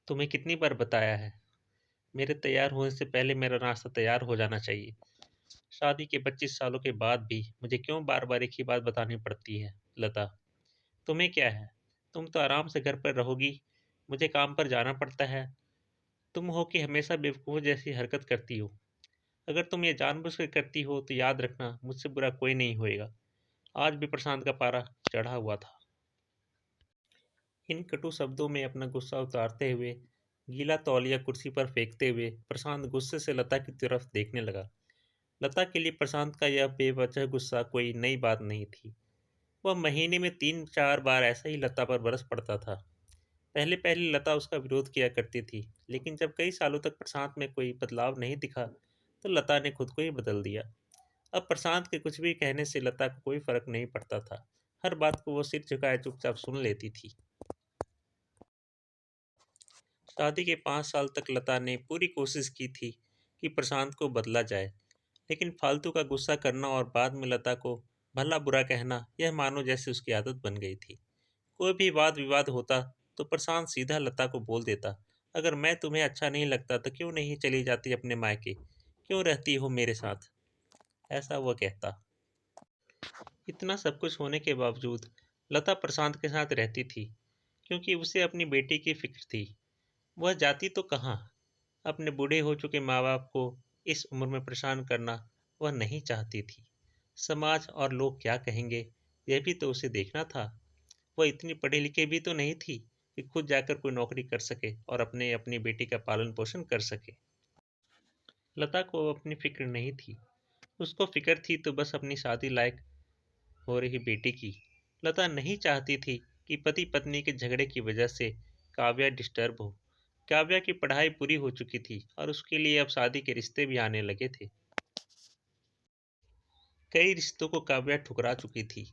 तुम्हें कितनी बार बताया है, मेरे तैयार होने से पहले मेरा नाश्ता तैयार हो जाना चाहिए। शादी के 25 सालों के बाद भी मुझे क्यों बार बार एक ही बात बतानी पड़ती है? लता, तुम्हें क्या है? तुम तो आराम से घर पर रहोगी, मुझे काम पर जाना पड़ता है। तुम हो कि हमेशा बेवकूफ़ जैसी हरकत करती हो। अगर तुम ये जानबूझकर करती हो तो याद रखना, मुझसे बुरा कोई नहीं होएगा। आज भी प्रशांत का पारा चढ़ा हुआ था। इन कटु शब्दों में अपना गुस्सा उतारते हुए, गीला तौलिया कुर्सी पर फेंकते हुए, प्रशांत गुस्से से लता की तरफ देखने लगा। लता के लिए प्रशांत का यह बेवजह गुस्सा कोई नई बात नहीं थी। वह महीने में 3-4 बार ऐसा ही लता पर बरस पड़ता था। पहले पहले लता उसका विरोध किया करती थी, लेकिन जब कई सालों तक प्रशांत में कोई बदलाव नहीं दिखा, तो लता ने खुद को ही बदल दिया। अब प्रशांत के कुछ भी कहने से लता को कोई फर्क नहीं पड़ता था। हर बात को वो सिर झुकाए चुपचाप सुन लेती थी। शादी के 5 साल तक लता ने पूरी कोशिश की थी कि प्रशांत को बदला जाए, लेकिन फालतू का गुस्सा करना और बाद में लता को भला बुरा कहना, यह मानो जैसे उसकी आदत बन गई थी। कोई भी वाद विवाद होता तो प्रशांत सीधा लता को बोल देता, अगर मैं तुम्हें अच्छा नहीं लगता तो क्यों नहीं चली जाती अपने मायके, क्यों रहती हो मेरे साथ, ऐसा वह कहता। इतना सब कुछ होने के बावजूद लता प्रशांत के साथ रहती थी, क्योंकि उसे अपनी बेटी की फिक्र थी। वह जाती तो कहाँ, अपने बूढ़े हो चुके माँ बाप को इस उम्र में परेशान करना वह नहीं चाहती थी। समाज और लोग क्या कहेंगे, यह भी तो उसे देखना था। वह इतनी पढ़ी लिखी भी तो नहीं थी कि खुद जाकर कोई नौकरी कर सके और अपने अपनी बेटी का पालन पोषण कर सके। लता को अपनी फिक्र नहीं थी। उसको फिक्र थी तो बस अपनी शादी लायक हो रही बेटी की। लता नहीं चाहती थी कि पति पत्नी के झगड़े की वजह से काव्या डिस्टर्ब हो। काव्या की पढ़ाई पूरी हो चुकी थी और उसके लिए अब शादी के रिश्ते भी आने लगे थे। कई रिश्तों को काव्या ठुकरा चुकी थी।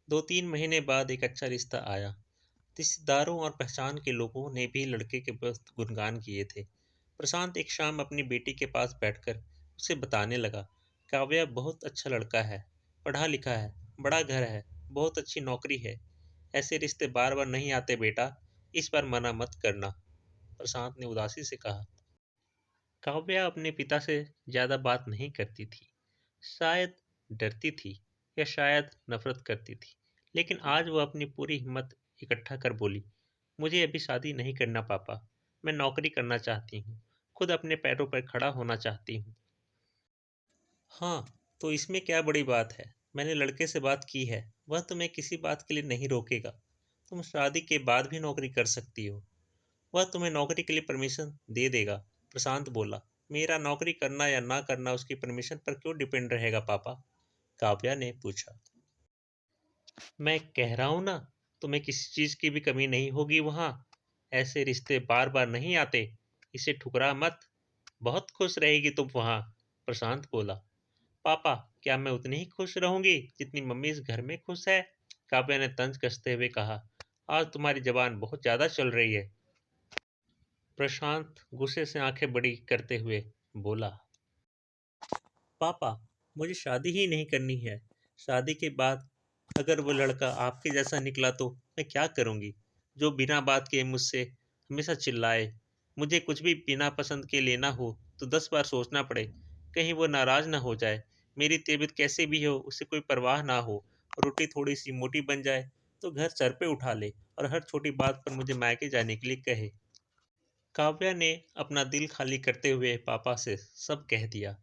2-3 महीने बाद एक अच्छा रिश्ता आया। रिश्तेदारों और पहचान के लोगों ने भी लड़के के बहुत गुणगान किए थे। प्रशांत एक शाम अपनी बेटी के पास बैठकर उसे बताने लगा, काव्या बहुत अच्छा लड़का है, पढ़ा लिखा है, बड़ा घर है, बहुत अच्छी नौकरी है। ऐसे रिश्ते बार बार नहीं आते बेटा, इस बार मना मत करना, प्रशांत ने उदासी से कहा। काव्या अपने पिता से ज्यादा बात नहीं करती थी। शायद डरती थी या शायद नफरत करती थी, लेकिन आज वह अपनी पूरी हिम्मत इकट्ठा कर बोली, मुझे अभी शादी नहीं करना पापा, मैं नौकरी करना चाहती हूँ, खुद अपने पैरों पर खड़ा होना चाहती हूँ। हाँ, तो इसमें क्या बड़ी बात है, मैंने लड़के से बात की है, वह तुम्हें किसी बात के लिए नहीं रोकेगा। तुम शादी के बाद भी नौकरी कर सकती हो, वह तुम्हें नौकरी के लिए परमिशन दे देगा। प्रशांत बोला, मेरा नौकरी करना या ना करना उसकी परमिशन पर क्यों डिपेंड रहेगा पापा? काव्या ने पूछा। मैं कह रहा हूं ना, तुम्हें किसी चीज की भी कमी नहीं होगी वहां। ऐसे रिश्ते बार बार नहीं आते, इसे ठुकरा मत, बहुत खुश रहेगी तुम वहां, प्रशांत बोला। पापा, क्या मैं उतनी ही खुश रहूंगी जितनी मम्मी इस घर में खुश है? काव्या ने तंज कसते हुए कहा। आज तुम्हारी जबान बहुत ज्यादा चल रही है, प्रशांत गुस्से से आंखें बड़ी करते हुए बोला। पापा, मुझे शादी ही नहीं करनी है। शादी के बाद अगर वो लड़का आपके जैसा निकला तो मैं क्या करूंगी? जो बिना बात के मुझसे हमेशा चिल्लाए, मुझे कुछ भी बिना पसंद के लेना हो तो 10 बार सोचना पड़े, कहीं वो नाराज ना हो जाए। मेरी तबीयत कैसे भी हो उसे कोई परवाह ना हो। रोटी थोड़ी सी मोटी बन जाए तो घर सर पे उठा ले और हर छोटी बात पर मुझे मायके जाने के लिए कहे। काव्या ने अपना दिल खाली करते हुए पापा से सब कह दिया।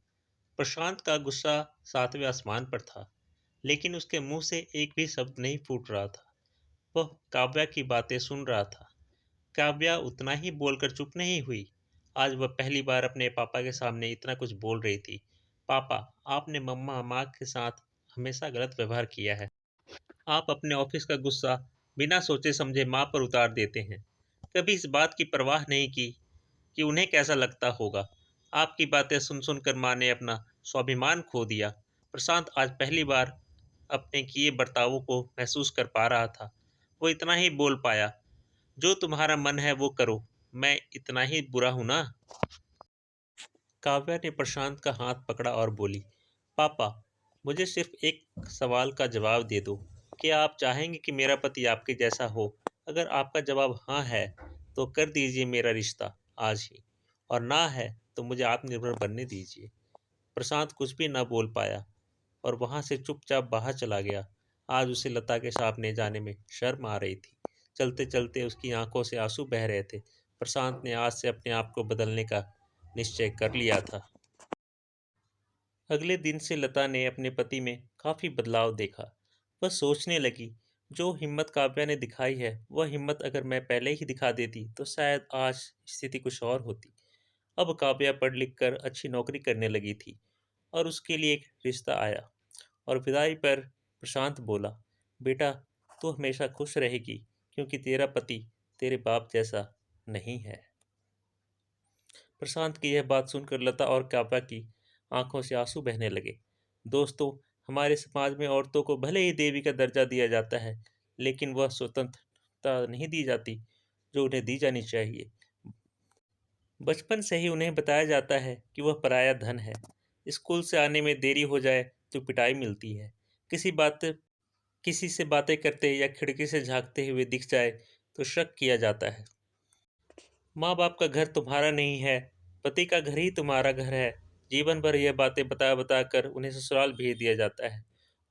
प्रशांत का गुस्सा 7वें आसमान पर था, लेकिन उसके मुंह से एक भी शब्द नहीं फूट रहा था। वह काव्या की बातें सुन रहा था। काव्या उतना ही बोलकर चुप नहीं हुई। आज वह पहली बार अपने पापा के सामने इतना कुछ बोल रही थी। पापा, आपने मम्मा माँ के साथ हमेशा गलत व्यवहार किया है। आप अपने ऑफिस का गुस्सा बिना सोचे समझे माँ पर उतार देते हैं। कभी इस बात की परवाह नहीं की कि उन्हें कैसा लगता होगा। आपकी बातें सुन सुनकर माँ ने अपना स्वाभिमान खो दिया। प्रशांत आज पहली बार अपने किए बर्तावों को महसूस कर पा रहा था। वो इतना ही बोल पाया, जो तुम्हारा मन है वो करो, मैं इतना ही बुरा हूं ना? काव्या ने प्रशांत का हाथ पकड़ा और बोली, पापा, मुझे सिर्फ एक सवाल का जवाब दे दो। क्या आप चाहेंगे कि मेरा पति आपके जैसा हो? अगर आपका जवाब हाँ है तो कर दीजिए मेरा रिश्ता आज ही, और ना है तो मुझे आत्मनिर्भर बनने दीजिए। प्रशांत कुछ भी न बोल पाया और वहां से चुपचाप बाहर चला गया। आज उसे लता के सामने जाने में शर्म आ रही थी। चलते चलते उसकी आंखों से आंसू बह रहे थे। प्रशांत ने आज से अपने आप को बदलने का निश्चय कर लिया था। अगले दिन से लता ने अपने पति में काफी बदलाव देखा। वह सोचने लगी, जो हिम्मत काव्या ने दिखाई है वह हिम्मत अगर मैं पहले ही दिखा देती तो शायद आज स्थिति कुछ और होती। अब काव्या पढ़ लिख कर अच्छी नौकरी करने लगी थी और उसके लिए एक रिश्ता आया। और विदाई पर प्रशांत बोला, बेटा तू हमेशा खुश रहेगी, क्योंकि तेरा पति तेरे बाप जैसा नहीं है। प्रशांत की यह बात सुनकर लता और काव्या की आंखों से आंसू बहने लगे। दोस्तों, हमारे समाज में औरतों को भले ही देवी का दर्जा दिया जाता है, लेकिन वह स्वतंत्रता नहीं दी जाती जो उन्हें दी जानी चाहिए। बचपन से ही उन्हें बताया जाता है कि वह पराया धन है। स्कूल से आने में देरी हो जाए तो पिटाई मिलती है। किसी से बातें करते या खिड़की से झांकते हुए दिख जाए तो शक किया जाता है। माँ बाप का घर तुम्हारा नहीं है, पति का घर ही तुम्हारा घर है। जीवन भर यह बातें बता बता कर उन्हें ससुराल भेज दिया जाता है।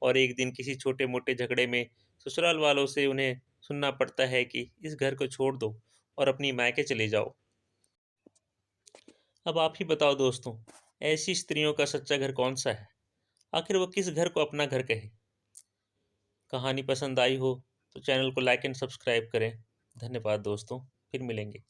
और एक दिन किसी छोटे मोटे झगड़े में ससुराल वालों से उन्हें सुनना पड़ता है कि इस घर को छोड़ दो और अपनी मायके चले जाओ। अब आप ही बताओ दोस्तों, ऐसी स्त्रियों का सच्चा घर कौन सा है? आखिर वो किस घर को अपना घर कहे? कहानी पसंद आई हो तो चैनल को लाइक एंड सब्सक्राइब करें। धन्यवाद दोस्तों, फिर मिलेंगे।